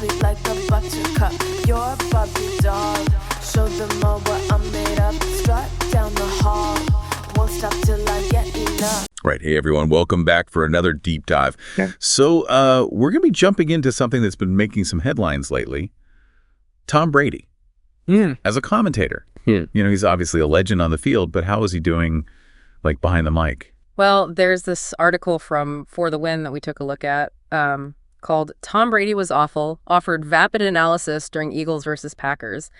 sweet like a buttercup. You're a Barbie doll. Show them all what I'm made of. Strut down the hall. Won't stop till I get enough. Right. Hey, everyone. Welcome back for another deep dive. Yeah. So we're going to be jumping into something that's been making some headlines lately. Tom Brady as a commentator. Yeah. You know, he's obviously a legend on the field, but how is he doing, like, behind the mic? Well, there's this article from For the Win that we took a look at called Tom Brady Was Awful, Offered Vapid Analysis During Eagles versus Packers.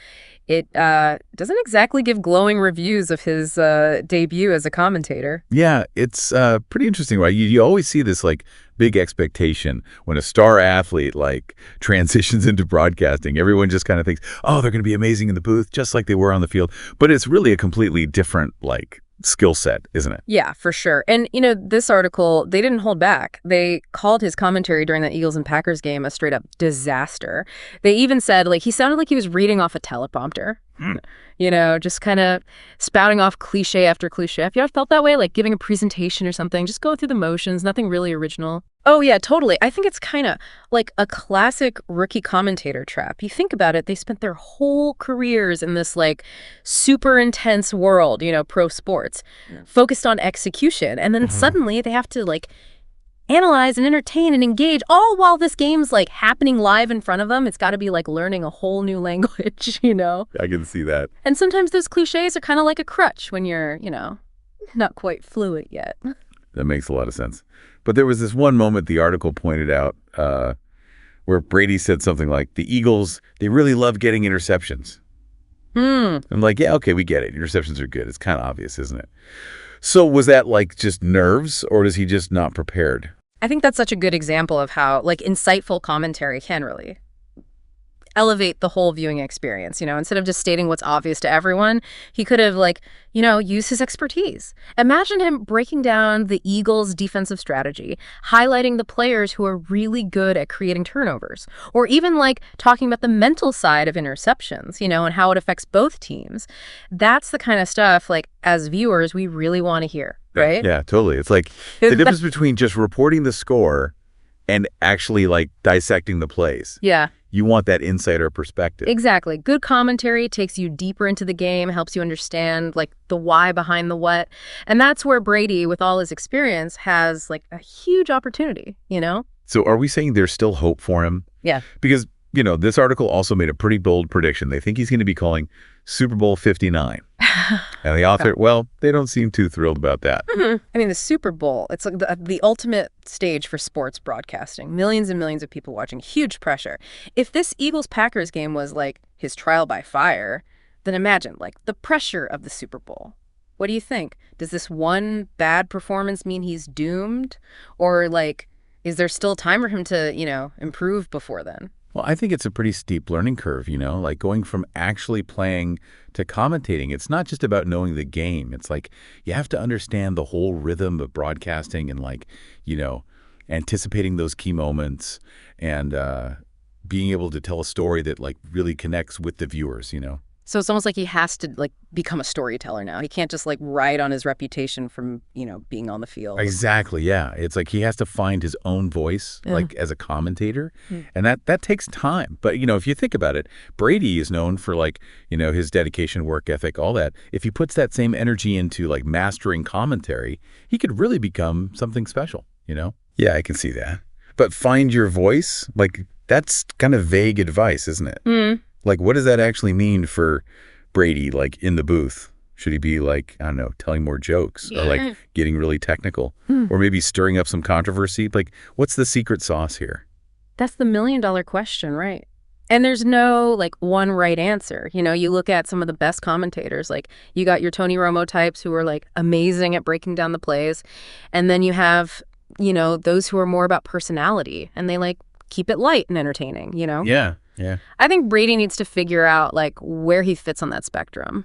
It doesn't exactly give glowing reviews of his debut as a commentator. Yeah, it's pretty interesting, right? You always see this, like, big expectation when a star athlete, like, transitions into broadcasting. Everyone just kind of thinks, oh, they're going to be amazing in the booth, just like they were on the field. But it's really a completely different, like, skill set, isn't it? Yeah, for sure. And, you know, this article, they didn't hold back. They called his commentary during the Eagles and Packers game a straight up disaster. They even said, like, he sounded like he was reading off a teleprompter. You know, just kind of spouting off cliche after cliche. Have you ever felt that way? Like giving a presentation or something, just going through the motions, nothing really original. Oh, yeah, totally. I think it's kind of like a classic rookie commentator trap. You think about it, they spent their whole careers in this like super intense world, you know, pro sports, focused on execution. And then suddenly they have to like analyze and entertain and engage, all while this game's like happening live in front of them. It's got to be like learning a whole new language, you know? I can see that. And sometimes those cliches are kind of like a crutch when you're, you know, not quite fluent yet. That makes a lot of sense. But there was this one moment the article pointed out where Brady said something like, the Eagles, they really love getting interceptions. I'm like, yeah, okay, we get it. Interceptions are good. It's kind of obvious, isn't it? So was that like just nerves, or is he just not prepared? I think that's such a good example of how like insightful commentary can really elevate the whole viewing experience. You know, instead of just stating what's obvious to everyone, he could have like, you know, used his expertise. Imagine him breaking down the Eagles' defensive strategy, highlighting the players who are really good at creating turnovers, or even like talking about the mental side of interceptions, you know, and how it affects both teams. That's the kind of stuff like as viewers we really want to hear, right? Yeah, totally. It's like the difference between just reporting the score and actually like dissecting the plays. Yeah. You want that insider perspective. Exactly. Good commentary takes you deeper into the game, helps you understand like the why behind the what. And that's where Brady, with all his experience, has like a huge opportunity, you know? So are we saying there's still hope for him? Yeah. Because, you know, this article also made a pretty bold prediction. They think he's going to be calling Super Bowl 59. And the author, well, they don't seem too thrilled about that. I mean, the Super Bowl, it's like the ultimate stage for sports broadcasting. Millions and millions of people watching, huge pressure. If this Eagles-Packers game was like his trial by fire, then imagine like the pressure of the Super Bowl. What do you think? Does this one bad performance mean he's doomed? Or like, is there still time for him to, you know, improve before then? Well, I think it's a pretty steep learning curve, you know, like going from actually playing to commentating. It's not just about knowing the game. It's like you have to understand the whole rhythm of broadcasting and like, you know, anticipating those key moments and being able to tell a story that like really connects with the viewers, you know. So it's almost like he has to like become a storyteller now. He can't just like ride on his reputation from, you know, being on the field. Exactly, yeah. It's like he has to find his own voice, like as a commentator, and that takes time. But, you know, if you think about it, Brady is known for like, you know, his dedication, work ethic, all that. If he puts that same energy into like mastering commentary, he could really become something special, you know? Yeah, I can see that. But find your voice, like that's kind of vague advice, isn't it? Like, what does that actually mean for Brady, like, in the booth? Should he be, like, I don't know, telling more jokes or, like, getting really technical or maybe stirring up some controversy? Like, what's the secret sauce here? That's the million-dollar question, right? And there's no, like, one right answer. You know, you look at some of the best commentators, like, you got your Tony Romo types who are, like, amazing at breaking down the plays. And then you have, you know, those who are more about personality and they, like, keep it light and entertaining, you know? Yeah. Yeah. I think Brady needs to figure out like where he fits on that spectrum.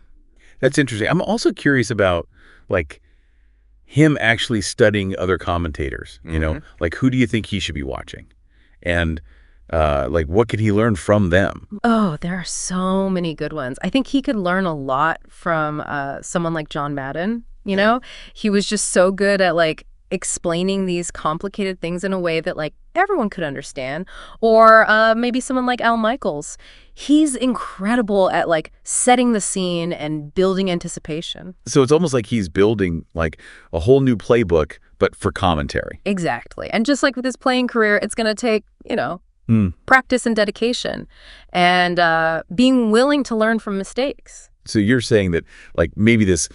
That's interesting. I'm also curious about like him actually studying other commentators, you know, like who do you think he should be watching? And like what could he learn from them? Oh, there are so many good ones. I think he could learn a lot from someone like John Madden, you know? He was just so good at like explaining these complicated things in a way that like everyone could understand. Or maybe someone like Al Michaels. He's incredible at like setting the scene and building anticipation. So it's almost like he's building like a whole new playbook, but for commentary. Exactly. And just like with his playing career, it's going to take, practice and dedication and being willing to learn from mistakes. So you're saying that like maybe this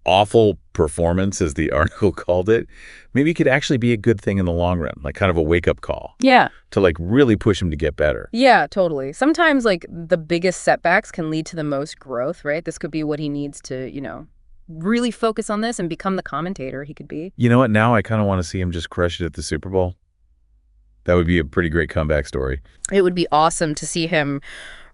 awful performance, as the article called it, maybe it could actually be a good thing in the long run, like kind of a wake-up call. Yeah. To like really push him to get better. Yeah, totally. Sometimes like the biggest setbacks can lead to the most growth, right? This could be what he needs to, really focus on this and become the commentator he could be. You know what? Now I kind of want to see him just crush it at the Super Bowl. That would be a pretty great comeback story. It would be awesome to see him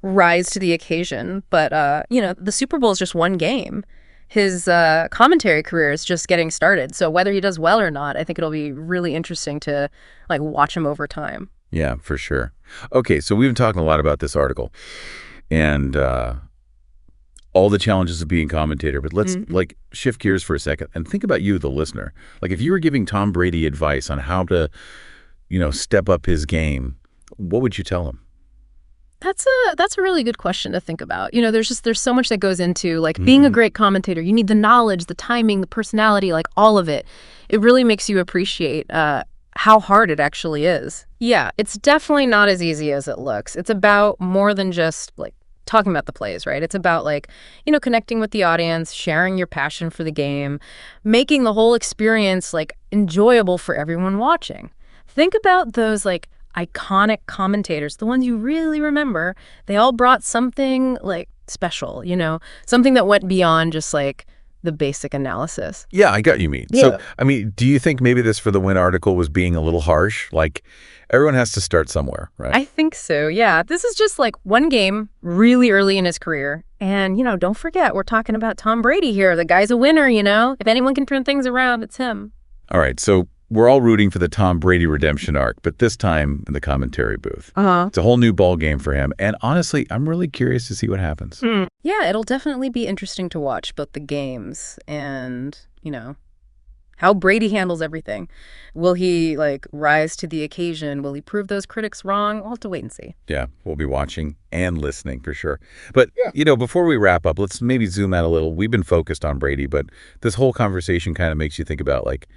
rise to the occasion. But, the Super Bowl is just one game. His commentary career is just getting started. So whether he does well or not, I think it'll be really interesting to like watch him over time. Yeah, for sure. Okay, so we've been talking a lot about this article and all the challenges of being a commentator, but let's like shift gears for a second and think about you, the listener. Like if you were giving Tom Brady advice on how to, step up his game, what would you tell him? That's a really good question to think about. There's so much that goes into like being a great commentator. You need the knowledge, the timing, the personality, like all of it. It really makes you appreciate how hard it actually is. Yeah, it's definitely not as easy as it looks. It's about more than just like talking about the plays, right? It's about like, connecting with the audience, sharing your passion for the game, making the whole experience like enjoyable for everyone watching. Think about those like iconic commentators, the ones you really remember. They all brought something like special, something that went beyond just like the basic analysis. Yeah, I got you mean. Yeah. So, do you think maybe this For the Win article was being a little harsh? Like, everyone has to start somewhere, right? I think so, yeah. This is just like one game really early in his career. And, don't forget, we're talking about Tom Brady here. The guy's a winner, If anyone can turn things around, it's him. All right, so we're all rooting for the Tom Brady redemption arc, but this time in the commentary booth. It's a whole new ball game for him. And honestly, I'm really curious to see what happens. Yeah, it'll definitely be interesting to watch both the games and, how Brady handles everything. Will he like rise to the occasion? Will he prove those critics wrong? We'll have to wait and see. Yeah, we'll be watching and listening for sure. But, before we wrap up, let's maybe zoom out a little. We've been focused on Brady, but this whole conversation kind of makes you think about like,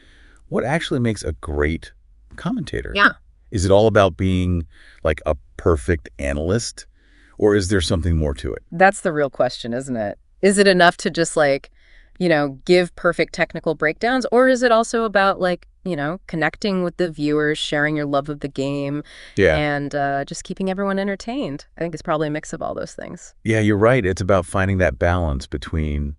what actually makes a great commentator? Yeah. Is it all about being like a perfect analyst, or is there something more to it? That's the real question, isn't it? Is it enough to just like, give perfect technical breakdowns, or is it also about like, connecting with the viewers, sharing your love of the game, and just keeping everyone entertained? I think it's probably a mix of all those things. Yeah, you're right. It's about finding that balance between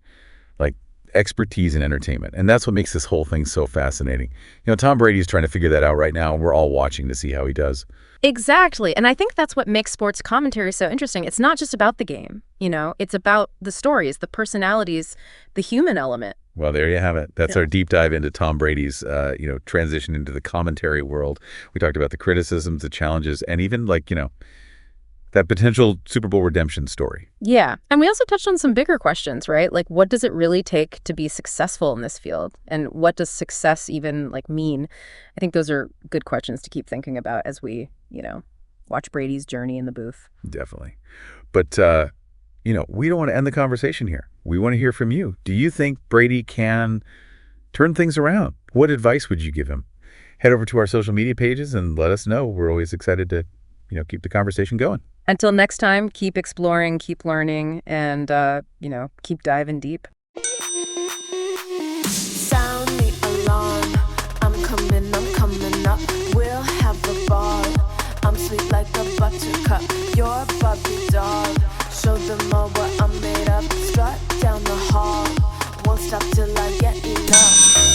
like expertise and entertainment. And that's what makes this whole thing so fascinating. Tom Brady's trying to figure that out right now, and we're all watching to see how he does. Exactly. And I think that's what makes sports commentary so interesting. It's not just about the game, it's about the stories, the personalities, the human element. Well, there you have it. That's our deep dive into Tom Brady's, transition into the commentary world. We talked about the criticisms, the challenges, and even like, that potential Super Bowl redemption story. Yeah. And we also touched on some bigger questions, right? Like, what does it really take to be successful in this field? And what does success even like mean? I think those are good questions to keep thinking about as we, watch Brady's journey in the booth. Definitely. But, we don't want to end the conversation here. We want to hear from you. Do you think Brady can turn things around? What advice would you give him? Head over to our social media pages and let us know. We're always excited to, keep the conversation going. Until next time, keep exploring, keep learning, and, keep diving deep. Sound the alarm. I'm coming up. We'll have a ball. I'm sweet like a buttercup. You're a Barbie doll. Show them all what I'm made of. Strut down the hall. Won't stop till I get enough.